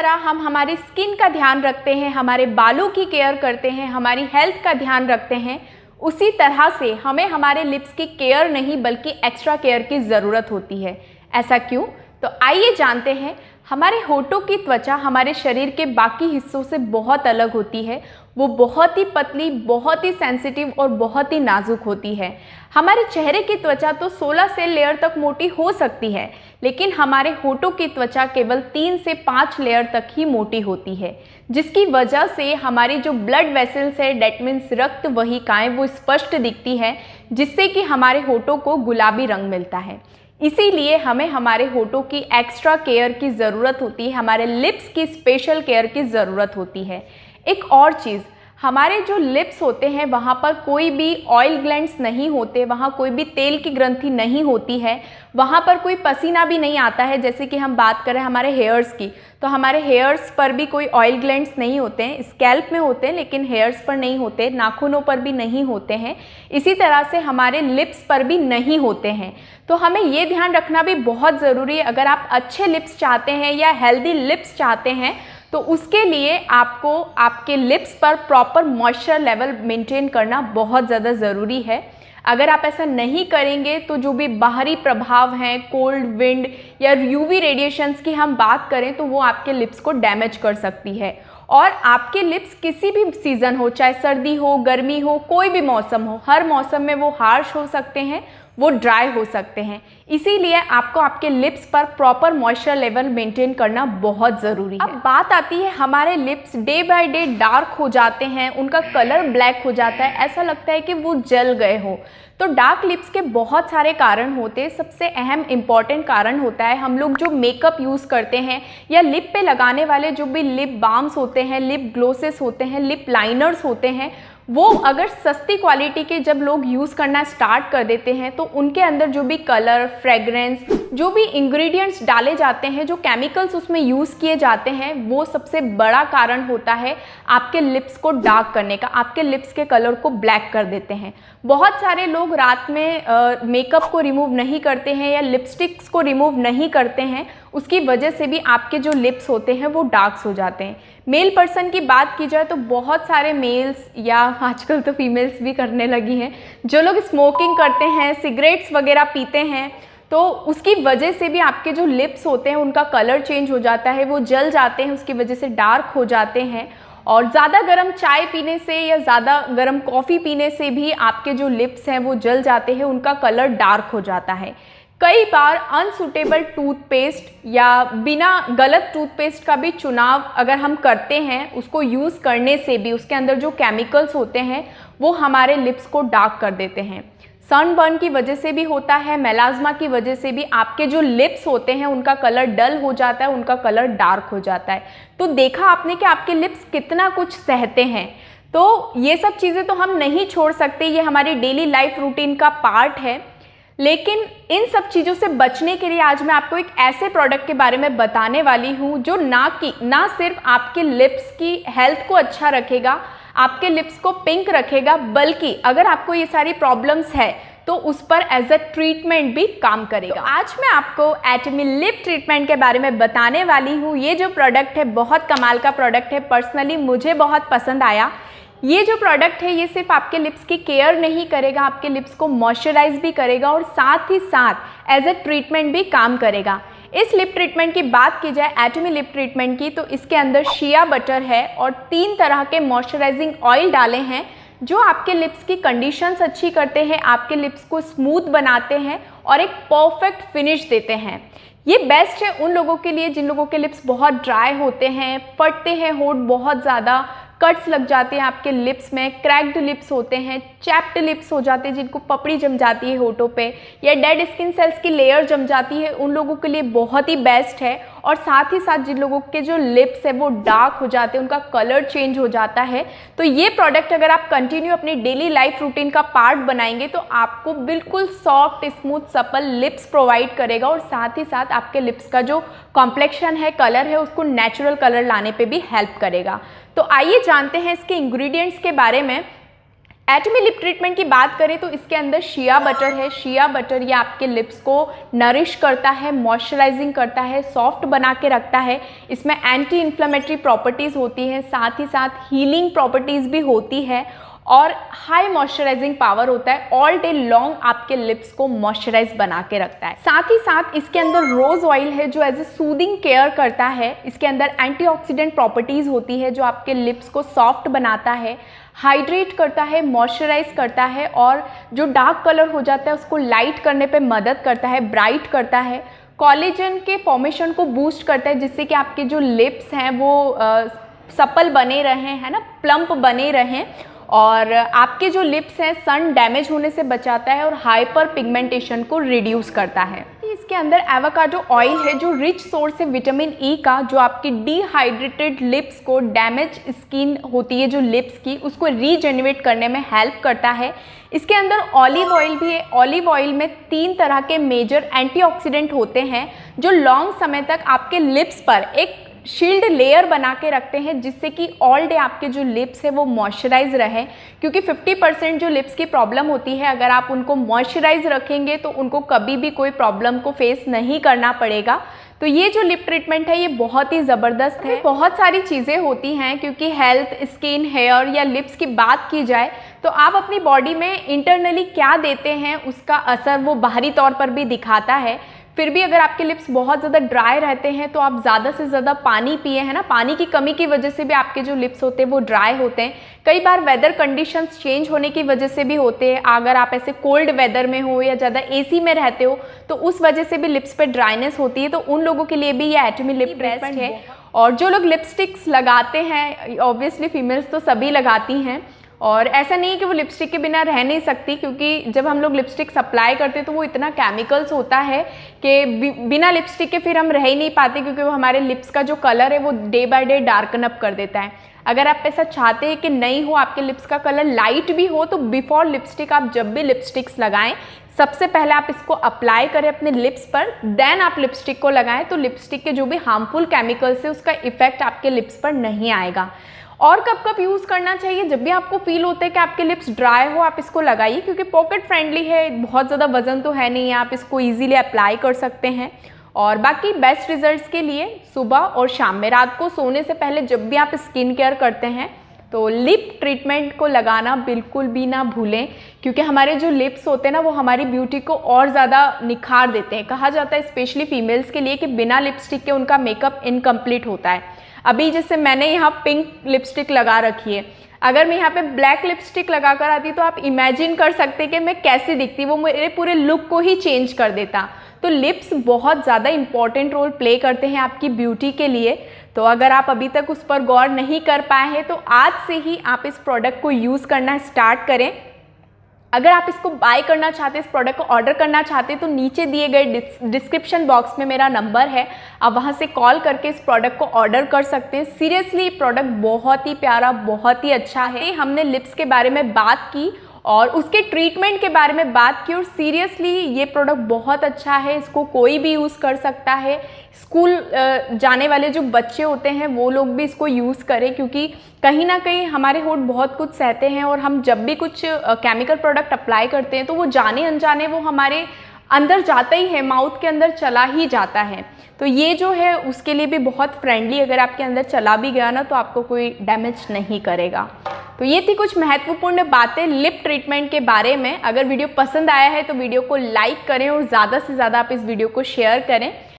तरह हम हमारी स्किन का ध्यान रखते हैं, हमारे बालों की केयर करते हैं, हमारी हेल्थ का ध्यान रखते हैं, उसी तरह से हमें हमारे लिप्स की केयर नहीं बल्कि एक्स्ट्रा केयर की ज़रूरत होती है। ऐसा क्यों? तो आइए जानते हैं। हमारे होठों की त्वचा हमारे शरीर के बाकी हिस्सों से बहुत अलग होती है। वो बहुत ही पतली, बहुत ही सेंसिटिव और बहुत ही नाजुक होती है। हमारे चेहरे की त्वचा तो 16 सेल लेयर तक मोटी हो सकती है, लेकिन हमारे होठों की त्वचा केवल 3 से 5 लेयर तक ही मोटी होती है, जिसकी वजह से हमारी जो ब्लड वेसल्स है, डेट मीन्स रक्त वाहिकाएं, वो स्पष्ट दिखती है, जिससे कि हमारे होठों को गुलाबी रंग मिलता है। इसीलिए हमें हमारे होठों की एक्स्ट्रा केयर की ज़रूरत होती है, हमारे लिप्स की स्पेशल केयर की ज़रूरत होती है। एक और चीज़, हमारे जो लिप्स होते हैं वहाँ पर कोई भी ऑयल ग्लैंड्स नहीं होते, वहाँ कोई भी तेल की ग्रंथि नहीं होती है, वहाँ पर कोई पसीना भी नहीं आता है। जैसे कि हम बात करें हमारे हेयर्स की, तो हमारे हेयर्स पर भी कोई ऑयल ग्लैंड्स नहीं होते हैं, स्कैल्प में होते हैं लेकिन हेयर्स पर नहीं होते, नाखूनों पर भी नहीं होते हैं। इसी तरह से हमारे लिप्स पर भी नहीं होते हैं। तो हमें ये ध्यान रखना भी बहुत ज़रूरी है। अगर आप अच्छे लिप्स चाहते हैं या हेल्दी लिप्स चाहते हैं तो उसके लिए आपको आपके लिप्स पर प्रॉपर मॉइस्चर लेवल मेंटेन करना बहुत ज़्यादा ज़रूरी है। अगर आप ऐसा नहीं करेंगे तो जो भी बाहरी प्रभाव हैं, कोल्ड विंड या यूवी रेडिएशंस की हम बात करें, तो वो आपके लिप्स को डैमेज कर सकती है। और आपके लिप्स किसी भी सीज़न हो, चाहे सर्दी हो, गर्मी हो, कोई भी मौसम हो, हर मौसम में वो हार्श हो सकते हैं, वो ड्राई हो सकते हैं। इसीलिए आपको आपके लिप्स पर प्रॉपर मॉइस्चर लेवल मेंटेन करना बहुत ज़रूरी है। अब बात आती है, हमारे lips day by day dark हो जाते हैं, उनका कलर ब्लैक हो जाता है, ऐसा लगता है कि वो जल गए हो। तो डार्क लिप्स के बहुत सारे कारण होते हैं। सबसे अहम इम्पॉर्टेंट कारण होता है हम लोग जो मेकअप यूज़ करते हैं या लिप पे लगाने वाले जो भी लिप बाम्स होते हैं, लिप ग्लोसेस होते हैं, लिप लाइनर्स होते हैं, वो अगर सस्ती क्वालिटी के जब लोग यूज़ करना स्टार्ट कर देते हैं तो उनके अंदर जो भी कलर, फ्रेगरेंस, जो भी इंग्रेडिएंट्स डाले जाते हैं, जो केमिकल्स उसमें यूज़ किए जाते हैं, वो सबसे बड़ा कारण होता है आपके लिप्स को डार्क करने का, आपके लिप्स के कलर को ब्लैक कर देते हैं। बहुत सारे लोग रात में मेकअप को रिमूव नहीं करते हैं या लिपस्टिक्स को रिमूव नहीं करते हैं, उसकी वजह से भी आपके जो लिप्स होते हैं वो डार्क्स हो जाते हैं। मेल पर्सन की बात की जाए तो बहुत सारे मेल्स या आजकल तो फीमेल्स भी करने लगी हैं, जो लोग स्मोकिंग करते हैं, सिगरेट्स वगैरह पीते हैं, तो उसकी वजह से भी आपके जो लिप्स होते हैं उनका कलर चेंज हो जाता है, वो जल जाते हैं, उसकी वजह से डार्क हो जाते हैं। और ज़्यादा गर्म चाय पीने से या ज़्यादा गर्म कॉफ़ी पीने से भी आपके जो लिप्स हैं वो जल जाते हैं, उनका कलर डार्क हो जाता है। कई बार अनसूटेबल टूथपेस्ट या बिना गलत टूथपेस्ट का भी चुनाव अगर हम करते हैं, उसको यूज़ करने से भी उसके अंदर जो केमिकल्स होते हैं वो हमारे लिप्स को डार्क कर देते हैं। सनबर्न की वजह से भी होता है, मेलाज्मा की वजह से भी आपके जो लिप्स होते हैं उनका कलर डल हो जाता है, उनका कलर डार्क हो जाता है। तो देखा आपने कि आपके लिप्स कितना कुछ सहते हैं। तो ये सब चीज़ें तो हम नहीं छोड़ सकते, ये हमारी डेली लाइफ रूटीन का पार्ट है। लेकिन इन सब चीज़ों से बचने के लिए आज मैं आपको एक ऐसे प्रोडक्ट के बारे में बताने वाली हूँ जो ना सिर्फ आपके लिप्स की हेल्थ को अच्छा रखेगा, आपके लिप्स को पिंक रखेगा, बल्कि अगर आपको ये सारी प्रॉब्लम्स है तो उस पर एज अ ट्रीटमेंट भी काम करेगा। तो आज मैं आपको एटमी लिप ट्रीटमेंट के बारे में बताने वाली हूँ। ये जो प्रोडक्ट है बहुत कमाल का प्रोडक्ट है, पर्सनली मुझे बहुत पसंद आया। ये जो प्रोडक्ट है ये सिर्फ आपके लिप्स की केयर नहीं करेगा, आपके लिप्स को मॉइस्चराइज भी करेगा और साथ ही साथ एज अ ट्रीटमेंट भी काम करेगा। इस लिप ट्रीटमेंट की बात की जाए एटमी लिप ट्रीटमेंट की, तो इसके अंदर शिया बटर है और 3 तरह के मॉइस्चराइजिंग ऑयल डाले हैं जो आपके लिप्स की कंडीशंस अच्छी करते हैं, आपके लिप्स को स्मूथ बनाते हैं और एक परफेक्ट फिनिश देते हैं। ये बेस्ट है उन लोगों के लिए जिन लोगों के लिप्स बहुत ड्राई होते हैं, फटते हैं होठ, बहुत ज़्यादा कट्स लग जाते हैं आपके लिप्स में, क्रैक्ड लिप्स होते हैं, चैप्ड लिप्स हो जाते हैं, जिनको पपड़ी जम जाती है होठों पे, या डेड स्किन सेल्स की लेयर जम जाती है, उन लोगों के लिए बहुत ही बेस्ट है। और साथ ही साथ जिन लोगों के जो लिप्स है वो डार्क हो जाते हैं, उनका कलर चेंज हो जाता है, तो ये प्रोडक्ट अगर आप कंटिन्यू अपनी डेली लाइफ रूटीन का पार्ट बनाएंगे तो आपको बिल्कुल soft, smooth, supple lips provide करेगा और साथ ही साथ आपके लिप्स का जो कॉम्प्लेक्शन है, कलर है, उसको नेचुरल कलर लाने पे भी हेल्प करेगा। तो आइए जानते हैं इसके इंग्रेडिएंट्स के बारे में। एटमी लिप ट्रीटमेंट की बात करें तो इसके अंदर शिया बटर है। शिया बटर ये आपके लिप्स को नरिश करता है, मॉइस्चराइजिंग करता है, सॉफ्ट बना के रखता है। इसमें एंटी इन्फ्लेमेटरी प्रॉपर्टीज़ होती हैं, साथ ही साथ हीलिंग प्रॉपर्टीज़ भी होती है और हाई मॉइस्चराइजिंग पावर होता है। ऑल डे लॉन्ग आपके लिप्स को मॉइस्चराइज बना के रखता है। साथ ही साथ इसके अंदर रोज ऑयल है जो एज ए सूदिंग केयर करता है। इसके अंदर एंटीऑक्सीडेंट प्रॉपर्टीज़ होती है जो आपके लिप्स को सॉफ्ट बनाता है, हाइड्रेट करता है, मॉइस्चराइज करता है और जो डार्क कलर हो जाता है उसको लाइट करने पे मदद करता है, ब्राइट करता है। कोलेजन के फॉर्मेशन को बूस्ट करता है जिससे कि आपके जो लिप्स हैं वो सप्पल बने रहें, है ना, प्लम्प बने रहें। और आपके जो लिप्स हैं सन डैमेज होने से बचाता है और हाइपर पिगमेंटेशन को रिड्यूस करता है। इसके अंदर एवोकाडो ऑयल है जो रिच सोर्स है विटामिन ई का, जो आपकी डिहाइड्रेटेड लिप्स को, डैमेज स्किन होती है जो लिप्स की, उसको रीजेनरेट करने में हेल्प करता है। इसके अंदर ऑलिव ऑयल भी है। ऑलिव ऑयल में 3 तरह के मेजर एंटीऑक्सीडेंट होते हैं जो लॉन्ग समय तक आपके लिप्स पर एक शील्ड लेयर बना के रखते हैं जिससे कि ऑल डे आपके जो लिप्स है वो मॉइस्चराइज रहे, क्योंकि 50% जो लिप्स की प्रॉब्लम होती है अगर आप उनको मॉइस्चराइज रखेंगे तो उनको कभी भी कोई प्रॉब्लम को फेस नहीं करना पड़ेगा। तो ये जो लिप ट्रीटमेंट है ये बहुत ही ज़बरदस्त है। बहुत सारी चीज़ें होती हैं क्योंकि हेल्थ, स्किन, हेयर या लिप्स की बात की जाए तो आप अपनी बॉडी में इंटरनली क्या देते हैं उसका असर वो बाहरी तौर पर भी दिखाता है। फिर भी अगर आपके लिप्स बहुत ज़्यादा ड्राई रहते हैं तो आप ज़्यादा से ज़्यादा पानी पिए, है ना। पानी की कमी की वजह से भी आपके जो लिप्स होते हैं वो ड्राई होते हैं। कई बार वेदर कंडीशंस चेंज होने की वजह से भी होते हैं। अगर आप ऐसे कोल्ड वेदर में हो या ज़्यादा एसी में रहते हो तो उस वजह से भी लिप्स पे ड्राइनेस होती है, तो उन लोगों के लिए भी ये एटमी लिप ट्रीटमेंट है। और जो लोग लिपस्टिक्स लगाते हैं, ऑब्वियसली फीमेल्स तो सभी लगाती हैं, और ऐसा नहीं है कि वो लिपस्टिक के बिना रह नहीं सकती, क्योंकि जब हम लोग लिपस्टिक सप्लाई करते हैं तो वो इतना केमिकल्स होता है कि बिना लिपस्टिक के फिर हम रह ही नहीं पाते, क्योंकि वो हमारे लिप्स का जो कलर है वो day by day darken up कर देता है। अगर आप ऐसा चाहते हैं कि नहीं हो, आपके लिप्स का कलर लाइट भी हो, तो बिफोर लिपस्टिक आप जब भी लिपस्टिक्स लगाएं सबसे पहले आप इसको अप्लाई करें अपने लिप्स पर, देन आप लिपस्टिक को लगाएं, तो लिपस्टिक के जो भी हार्मफुल केमिकल्स है उसका इफेक्ट आपके लिप्स पर नहीं आएगा। और कब कब यूज़ करना चाहिए? जब भी आपको फील होता है कि आपके लिप्स ड्राई हो आप इसको लगाइए, क्योंकि पॉकेट फ्रेंडली है, बहुत ज़्यादा वजन तो है नहीं, आप इसको इजीली अप्लाई कर सकते हैं। और बाकी बेस्ट रिजल्ट्स के लिए सुबह और शाम में, रात को सोने से पहले जब भी आप स्किन केयर करते हैं तो लिप ट्रीटमेंट को लगाना बिल्कुल भी ना भूलें, क्योंकि हमारे जो लिप्स होते हैं ना वो हमारी ब्यूटी को और ज़्यादा निखार देते हैं। कहा जाता है स्पेशली फीमेल्स के लिए कि बिना लिपस्टिक के उनका मेकअप इनकम्प्लीट होता है। अभी जैसे मैंने यहाँ पिंक लिपस्टिक लगा रखी है, अगर मैं यहाँ पे ब्लैक लिपस्टिक लगा कर आती तो आप इमेजिन कर सकते कि मैं कैसी दिखती, वो मेरे पूरे लुक को ही चेंज कर देता। तो लिप्स बहुत ज़्यादा इंपॉर्टेंट रोल प्ले करते हैं आपकी ब्यूटी के लिए। तो अगर आप अभी तक उस पर गौर नहीं कर पाए हैं तो आज से ही आप इस प्रोडक्ट को यूज़ करना स्टार्ट करें। अगर आप इसको बाय करना चाहते हैं, इस प्रोडक्ट को ऑर्डर करना चाहते हैं, तो नीचे दिए गए डिस्क्रिप्शन बॉक्स में मेरा नंबर है, आप वहां से कॉल करके इस प्रोडक्ट को ऑर्डर कर सकते हैं। सीरियसली प्रोडक्ट बहुत ही प्यारा, बहुत ही अच्छा है। हमने लिप्स के बारे में बात की और उसके ट्रीटमेंट के बारे में बात की, और सीरियसली ये प्रोडक्ट बहुत अच्छा है, इसको कोई भी यूज़ कर सकता है। स्कूल जाने वाले जो बच्चे होते हैं वो लोग भी इसको यूज़ करें, क्योंकि कहीं ना कहीं हमारे होंठ बहुत कुछ सहते हैं और हम जब भी कुछ केमिकल प्रोडक्ट अप्लाई करते हैं तो वो जाने अनजाने वो हमारे अंदर जाता ही है, माउथ के अंदर चला ही जाता है। तो ये जो है उसके लिए भी बहुत फ्रेंडली, अगर आपके अंदर चला भी गया ना तो आपको कोई डैमेज नहीं करेगा। तो ये थी कुछ महत्वपूर्ण बातें लिप ट्रीटमेंट के बारे में। अगर वीडियो पसंद आया है तो वीडियो को लाइक करें और ज़्यादा से ज़्यादा आप इस वीडियो को शेयर करें।